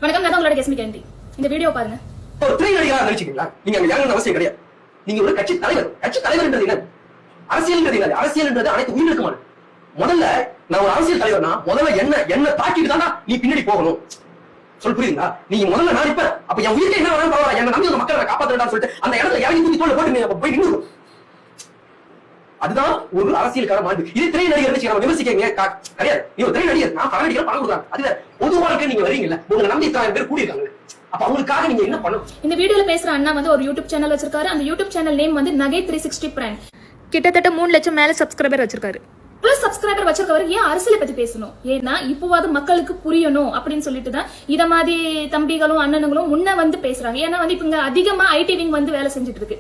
வணக்கம், நான் உங்களோட கெஸ்மி கேண்டி. இந்த வீடியோ பாருங்க. ஒரு திரைநடிகரா நினைச்சீங்களா? நீங்க அங்க யாருன்னு அவசியம் கிடையாது. நீங்க ஒரு கட்சி தலைவர். கட்சி தலைவர்ன்றது என்ன? அரசியல்ன்றது என்ன? அரசியல்ன்றது அனைத்து உயிர்களுக்குமான. முதல்ல நான் ஒரு அரசியல் தலைவர்னா முதல்ல என்ன தாக்கிட்டு தானா நீ பின்னாடி போகணும். சொல் புரியுதுங்களா? நீங்க முதல்ல நான் இப்ப அப்ப என் உயிருக்கு என்ன வேணாலும் பரவாயில்ல, என்ன நம்பி மக்களை காப்பாத்துறா சொல்லிட்டு அந்த இடத்துல இறங்கி தூக்கி தோல்ல போட்டு நீங்க போய் நின்று. அதுதான் ஒரு அரசியல்கார மாண்பு. இது திரை நடிகர் வச்சு நம்ம விமர்சிக்கீங்க கிடையாது. நீ ஒரு திரை நடிகர், நான் பல நடிகர் பணம் கொடுக்குறாங்க. அதுல பொது வாழ்க்கை நீங்க வரீங்கல்ல, உங்களை நம்பி இத்தனை பேர் கூடியிருக்காங்க. அப்ப அவங்களுக்காக நீங்க என்ன பண்ணணும்? இந்த வீடியோல பேசுற அண்ணா வந்து ஒரு யூடியூப் சேனல் வச்சிருக்காரு. அந்த யூடியூப் சேனல் நேம் வந்து நகை 360 பிராண்ட். கிட்டத்தட்ட 3 லட்சம் மேல சப்ஸ்கிரைபர் வச்சிருக்காரு. பிளஸ் சப்ஸ்கிரைபர் வச்சிருக்கவர் ஏன் அரசியலை பத்தி பேசணும்? ஏன்னா இப்போவாது மக்களுக்கு புரியணும் அப்படின்னு சொல்லிட்டு தான் இத மாதிரி தம்பிகளும் அண்ணனுங்களும் முன்ன வந்து பேசுறாங்க. ஏன்னா வந்து இப்ப அதிகமா ஐடி விங் வந்து வேலை செஞ்சுட்டு இருக்கு.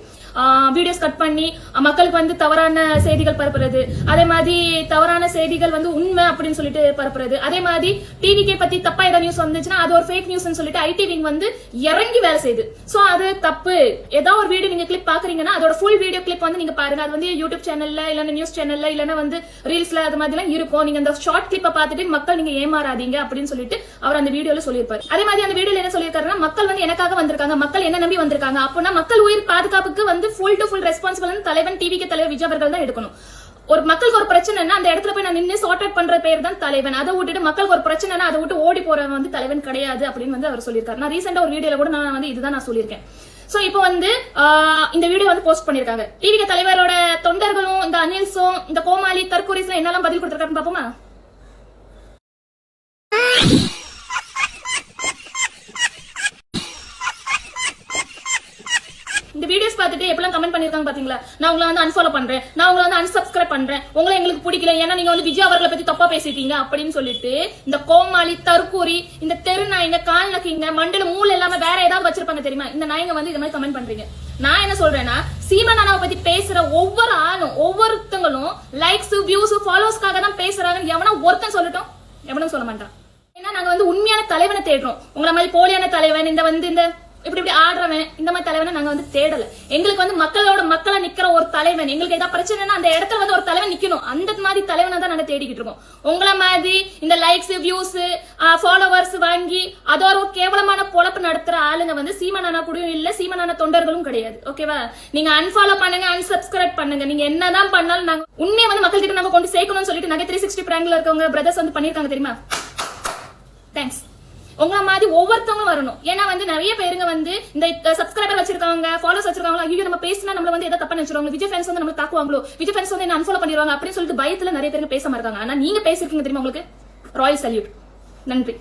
வீடியோஸ் கட் பண்ணி மக்களுக்கு வந்து தவறான செய்திகள் பரப்புறது, அதே மாதிரி தவறான செய்திகள் வந்து உண்மை அப்படின்னு சொல்லிட்டு பரப்புறது, அதே மாதிரி டிவிக்கே பத்தி தப்பா ஏதாவது நியூஸ் வந்துச்சுன்னா அது ஒரு ஃபேக் நியூஸ் சொல்லிட்டு ஐடி விங் வந்து இறங்கி வேலை செய்யுது. சோ அது தப்பு. ஏதாவது ஒரு வீடியோ நீங்க கிளிப் பாக்குறீங்கன்னா அதோட ஃபுல் வீடியோ கிளிப் வந்து நீங்க பாருங்க. அது வந்து யூடியூப் சேனல்ல இல்லன்னா நியூஸ் சேனல்ல இல்லன்னா வந்து ரீல்ஸ்ல அது மாதிரி எல்லாம் இருக்கும். நீங்க அந்த ஷார்ட் கிளிப்பை பார்த்துட்டு மக்கள் நீங்க ஏமாறாதீங்க அப்படின்னு சொல்லிட்டு அவர் அந்த வீடியோல சொல்லியிருப்பாரு. அதே மாதிரி அந்த வீடியோல என்ன சொல்லியிருக்காருன்னா, மக்கள் வந்து எனக்காக வந்திருக்காங்க, மக்கள் என்ன நம்பி வந்திருக்காங்க. அப்படின்னா மக்கள் உயிர் பாதுகாப்புக்கு வந்து ஃபுல் டு ஃபுல் ரெஸ்பான்சிபிள் தலைவன் டிவிக்கு தலைவர் விஜய் அவர்கள் தான் எடுக்கணும். ஒரு மக்களுக்கு ஒரு பிரச்சனைனா அந்த இடத்துல போய் நான் நின்று சார்ட் அவுட் பண்ற பேர் தான் தலைவன். அதை விட்டுட்டு மக்களுக்கு ஒரு பிரச்சனைனா அதை விட்டு ஓடி போறவன் வந்து தலைவன் கிடையாது அப்படின்னு வந்து அவர் சொல்லியிருக்காரு. நான் ரீசெண்டா ஒரு வீடியோல கூட நான் வந்து இதுதான் நான் சொல்லியிருக்கேன். சோ இப்போ வந்து இந்த வீடியோ வந்து போஸ்ட் பண்ணிருக்காங்க. டிவிக்கு தலைவரோட தொண்டர்களும் இந்த அனில்ஸும் இந்த கோமாளி தற்கொலைஸ்ல என்னெல்லாம் பதில் கொடுத்திருக்காருன்னு பாப்போமா? இந்த வீடியோஸ் பார்த்துட்டு எப்பலாம் கமெண்ட் பண்ணிருக்காங்க பாத்தீங்களா? நான் உங்களை வந்து அன்ஃபாலோ பண்றேன், நான் உங்களை வந்து அன்சப்ஸ்கிரைப் பண்றேன், உங்களை எங்களுக்கு பிடிக்கல ஏன்னா நீங்க வந்து விஜய் அவர்களை பத்தி தப்பா பேசிட்டீங்க அப்படின்னு சொல்லிட்டு இந்த கோமாளி தற்கூரி இந்த தெரு நாய்ங்க கால் நக்கிங்க மண்டல மூளை இல்லாம வேற ஏதாவது வச்சிருப்பாங்க தெரியுமா? இந்த நாய்ங்க வந்து இந்த மாதிரி கமெண்ட் பண்றீங்க. நான் என்ன சொல்றேன்னா, சீமான் அண்ணாவை பத்தி பேசுற ஒவ்வொரு ஆளும் ஒவ்வொருத்தங்களும் லைக்ஸ் வியூஸ் ஃபாலோஸ்க்காக தான் பேசுறாங்கன்னு எவனா ஒருத்தன் சொல்லட்டும்? எவனும் சொல்ல மாட்டான். ஏன்னா நாங்க வந்து உண்மையான தலைவனை தேடுறோம். உங்களை மாதிரி போலியான தலைவன் இந்த வந்து இந்த இப்படி ஆடுறவன் இந்த மாதிரி தலைவனை நாங்க வந்து தேடல. எங்களுக்கு வந்து மக்களா நிக்கிற ஒரு தலைவன், எங்களுக்கு ஏதாவது பிரச்சனைனா அந்த இடத்துல வந்து ஒரு தலைவன் நிக்கணும். அந்த மாதிரி தலைவனை தான் நாங்க தேடிக்கிட்டு இருக்கோம். உங்களை மாதிரி இந்த லைக்ஸ் வியூஸ் ஃபாலோவர்ஸ் வாங்கி அதோ ஒரு கேவலமான பொழப்பு நடத்துற ஆளுங்க வந்து சீமானா கூடயும் இல்ல, சீமானா தொண்டர்களும் கிடையாது. ஓகேவா? நீங்க அன்ஃபாலோ பண்ணுங்க, அன்சப்ஸ்கிரைப் பண்ணுங்க. நீங்க என்னதான் பண்ணாலும் நாங்க உண்மையை வந்து மக்கள் கிட்ட நம்ம கொண்டு சேர்க்கணும்னு சொல்லிட்டு நகை 360 பிராங்க்ல இருக்கவங்க பிரதர்ஸ் வந்து பண்ணிருக்காங்க தெரியுமா? தேங்க்ஸ். உங்களை மாதிரி ஒவ்வொருத்தவங்களும் வரணும். ஏன்னா வந்து நிறைய பேருங்க வந்து இந்த சப்ஸ்கிரைபர் வச்சிருக்காங்க, ஃபாலோஸ் வச்சிருக்காங்க, ஐயோ நம்ம பேசினா நம்மள வந்து ஏதாவது தப்பா நினைச்சிருவாங்க, விஜய் ஃபேன்ஸ் வந்து நம்மள தாக்குவாங்களோ, விஜய் ஃபேன்ஸ் வந்து என்ன அன்ஃபாலோ பண்ணிடுவாங்க அப்படின்னு சொல்லிட்டு பயத்துல நிறைய பேருக்கு பேச மாட்டாங்க. ஆனா நீங்க பேசிருக்கீங்க தெரியுமா? உங்களுக்கு ராயல் சல்யூட். நன்றி.